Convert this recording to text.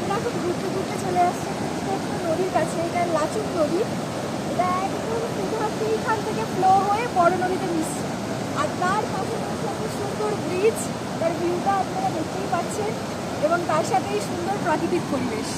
আমরা এখন ঘুরতে ঘুরতে চলে আসছি ছোট্ট নদীর কাছে। এটা লাচুং নদী। এটা একদম শুধুমাত্র এইখান থেকে ফ্লো হয়ে বড় নদীতে মিশছে। আর তার পাশে রয়েছে একটা সুন্দর ব্রিজ, তার ভিউটা আপনারা দেখতেই পাচ্ছেন, এবং তার সাথেই সুন্দর প্রাকৃতিক পরিবেশ।